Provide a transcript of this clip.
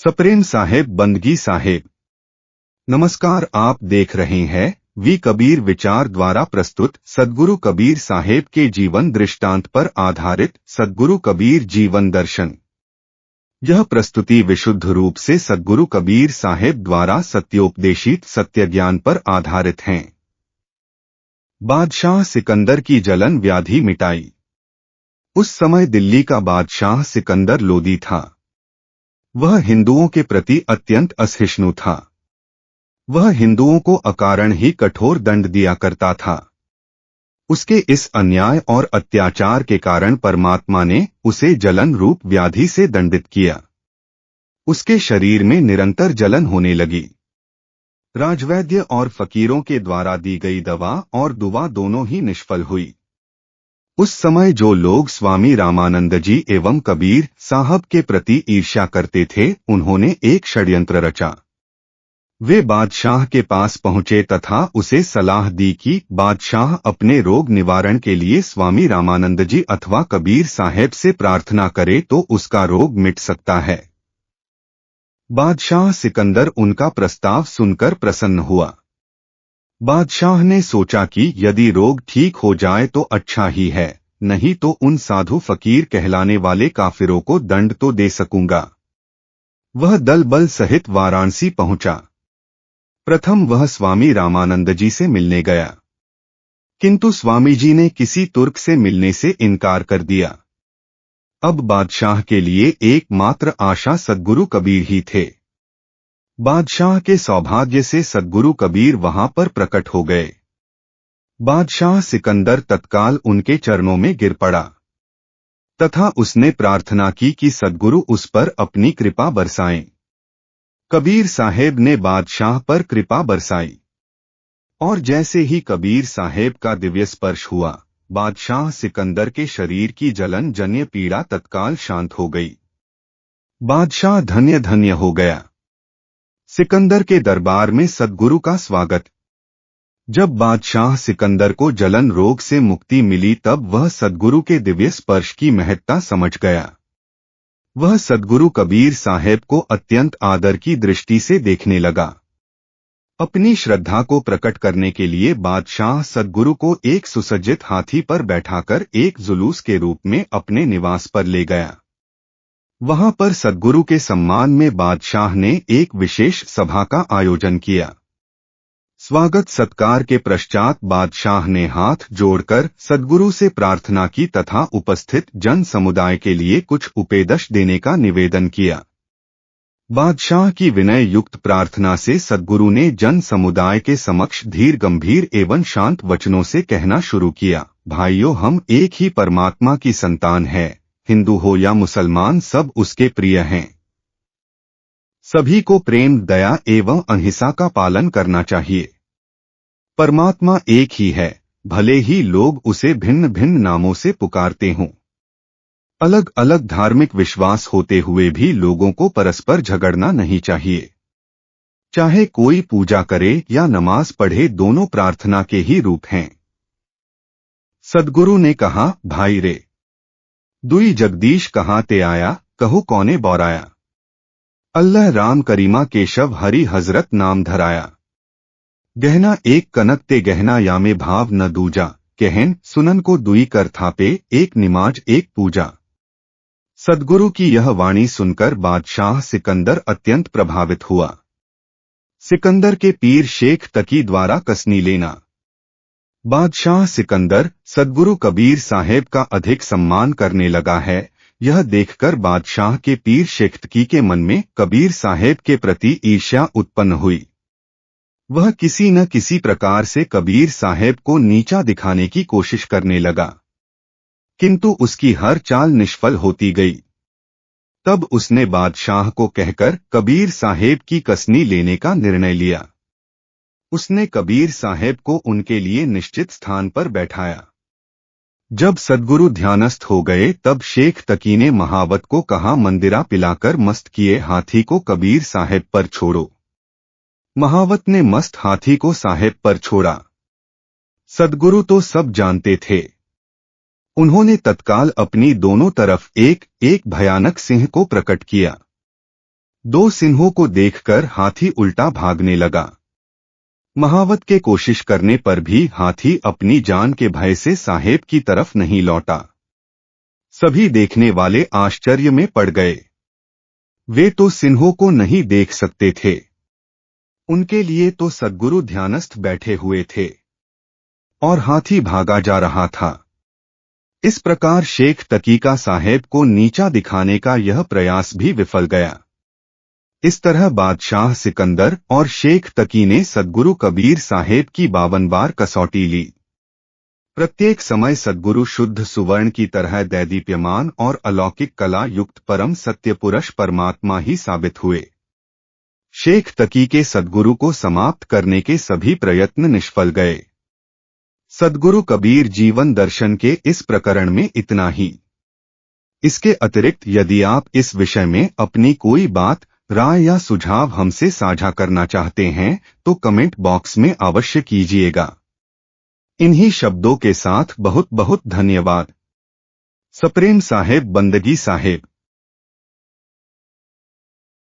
सप्रेम साहेब बंदगी साहेब। नमस्कार, आप देख रहे हैं वी कबीर विचार द्वारा प्रस्तुत सद्गुरु कबीर साहेब के जीवन दृष्टांत पर आधारित सद्गुरु कबीर जीवन दर्शन। यह प्रस्तुति विशुद्ध रूप से सद्गुरु कबीर साहेब द्वारा सत्योपदेशित सत्य ज्ञान पर आधारित हैं। बादशाह सिकंदर की जलन व्याधि मिटाई। उस समय दिल्ली का बादशाह सिकंदर लोदी था। वह हिंदुओं के प्रति अत्यंत असहिष्णु था। वह हिंदुओं को अकारण ही कठोर दंड दिया करता था। उसके इस अन्याय और अत्याचार के कारण परमात्मा ने उसे जलन रूप व्याधि से दंडित किया। उसके शरीर में निरंतर जलन होने लगी। राजवैद्य और फकीरों के द्वारा दी गई दवा और दुआ दोनों ही निष्फल हुई। उस समय जो लोग स्वामी रामानंद जी एवं कबीर साहब के प्रति ईर्ष्या करते थे, उन्होंने एक षड्यंत्र रचा। वे बादशाह के पास पहुंचे तथा उसे सलाह दी कि बादशाह अपने रोग निवारण के लिए स्वामी रामानंद जी अथवा कबीर साहेब से प्रार्थना करे तो उसका रोग मिट सकता है। बादशाह सिकंदर उनका प्रस्ताव सुनकर प्रसन्न हुआ। बादशाह ने सोचा कि यदि रोग ठीक हो जाए तो अच्छा ही है, नहीं तो उन साधु फकीर कहलाने वाले काफिरों को दंड तो दे सकूंगा। वह दल बल सहित वाराणसी पहुंचा। प्रथम वह स्वामी रामानंद जी से मिलने गया, किंतु स्वामी जी ने किसी तुर्क से मिलने से इनकार कर दिया। अब बादशाह के लिए एकमात्र आशा सद्गुरु कबीर ही थे। बादशाह के सौभाग्य से सद्गुरु कबीर वहां पर प्रकट हो गए। बादशाह सिकंदर तत्काल उनके चरणों में गिर पड़ा तथा उसने प्रार्थना की कि सद्गुरु उस पर अपनी कृपा बरसाएं। कबीर साहेब ने बादशाह पर कृपा बरसाई और जैसे ही कबीर साहेब का दिव्य स्पर्श हुआ, बादशाह सिकंदर के शरीर की जलन जन्य पीड़ा तत्काल शांत हो गई। बादशाह धन्य धन्य हो गया। सिकंदर के दरबार में सद्गुरु का स्वागत। जब बादशाह सिकंदर को जलन रोग से मुक्ति मिली, तब वह सद्गुरु के दिव्य स्पर्श की महत्ता समझ गया। वह सद्गुरु कबीर साहेब को अत्यंत आदर की दृष्टि से देखने लगा। अपनी श्रद्धा को प्रकट करने के लिए बादशाह सद्गुरु को एक सुसज्जित हाथी पर बैठाकर एक जुलूस के रूप में अपने निवास पर ले गया। वहां पर सद्गुरु के सम्मान में बादशाह ने एक विशेष सभा का आयोजन किया। स्वागत सत्कार के पश्चात बादशाह ने हाथ जोड़कर सद्गुरु से प्रार्थना की तथा उपस्थित जन समुदाय के लिए कुछ उपदेश देने का निवेदन किया। बादशाह की विनय युक्त प्रार्थना से सद्गुरु ने जन समुदाय के समक्ष धीर गंभीर एवं शांत वचनों से कहना शुरू किया। भाइयों, हम एक ही परमात्मा की संतान हैं। हिंदू हो या मुसलमान, सब उसके प्रिय हैं। सभी को प्रेम, दया एवं अहिंसा का पालन करना चाहिए। परमात्मा एक ही है, भले ही लोग उसे भिन्न भिन्न नामों से पुकारते हों। अलग अलग धार्मिक विश्वास होते हुए भी लोगों को परस्पर झगड़ना नहीं चाहिए। चाहे कोई पूजा करे या नमाज पढ़े, दोनों प्रार्थना के ही रूप हैं। सद्गुरु ने कहा, भाई रे, दुई जगदीश कहाँ ते आया, कहू कौने बौराया। अल्लाह राम करीमा केशव हरि हजरत नाम धराया। गहना एक कनक ते गहना यामे भाव न दूजा, कहन सुनन को दुई कर थापे, एक निमाज एक पूजा। सद्गुरु की यह वाणी सुनकर बादशाह सिकंदर अत्यंत प्रभावित हुआ। सिकंदर के पीर शेख तकी द्वारा कसनी लेना। बादशाह सिकंदर सद्गुरु कबीर साहेब का अधिक सम्मान करने लगा है। यह देखकर बादशाह के पीर शेख तकी के मन में कबीर साहेब के प्रति ईर्ष्या उत्पन्न हुई। वह किसी न किसी प्रकार से कबीर साहेब को नीचा दिखाने की कोशिश करने लगा, किंतु उसकी हर चाल निष्फल होती गई। तब उसने बादशाह को कहकर कबीर साहेब की कसनी लेने का निर्णय लिया। उसने कबीर साहेब को उनके लिए निश्चित स्थान पर बैठाया। जब सद्गुरु ध्यानस्थ हो गए, तब शेख तकी ने महावत को कहा, मंदिरा पिलाकर मस्त किए हाथी को कबीर साहेब पर छोड़ो। महावत ने मस्त हाथी को साहेब पर छोड़ा। सद्गुरु तो सब जानते थे। उन्होंने तत्काल अपनी दोनों तरफ एक एक भयानक सिंह को प्रकट किया। दो सिंहों को देखकर हाथी उल्टा भागने लगा। महावत के कोशिश करने पर भी हाथी अपनी जान के भय से साहेब की तरफ नहीं लौटा। सभी देखने वाले आश्चर्य में पड़ गए। वे तो सिंहों को नहीं देख सकते थे। उनके लिए तो सद्गुरु ध्यानस्थ बैठे हुए थे और हाथी भागा जा रहा था। इस प्रकार शेख तकीका साहेब को नीचा दिखाने का यह प्रयास भी विफल गया। इस तरह बादशाह सिकंदर और शेख तकी ने सद्गुरु कबीर साहेब की 52 बार कसौटी ली। प्रत्येक समय सद्गुरु शुद्ध सुवर्ण की तरह दैदीप्यमान और अलौकिक कला युक्त परम सत्य पुरुष परमात्मा ही साबित हुए। शेख तकी के सद्गुरु को समाप्त करने के सभी प्रयत्न निष्फल गए। सद्गुरु कबीर जीवन दर्शन के इस प्रकरण में इतना ही। इसके अतिरिक्त यदि आप इस विषय में अपनी कोई बात, राय या सुझाव हमसे साझा करना चाहते हैं तो कमेंट बॉक्स में अवश्य कीजिएगा। इन्हीं शब्दों के साथ बहुत बहुत धन्यवाद। सप्रेम साहेब, बंदगी साहेब।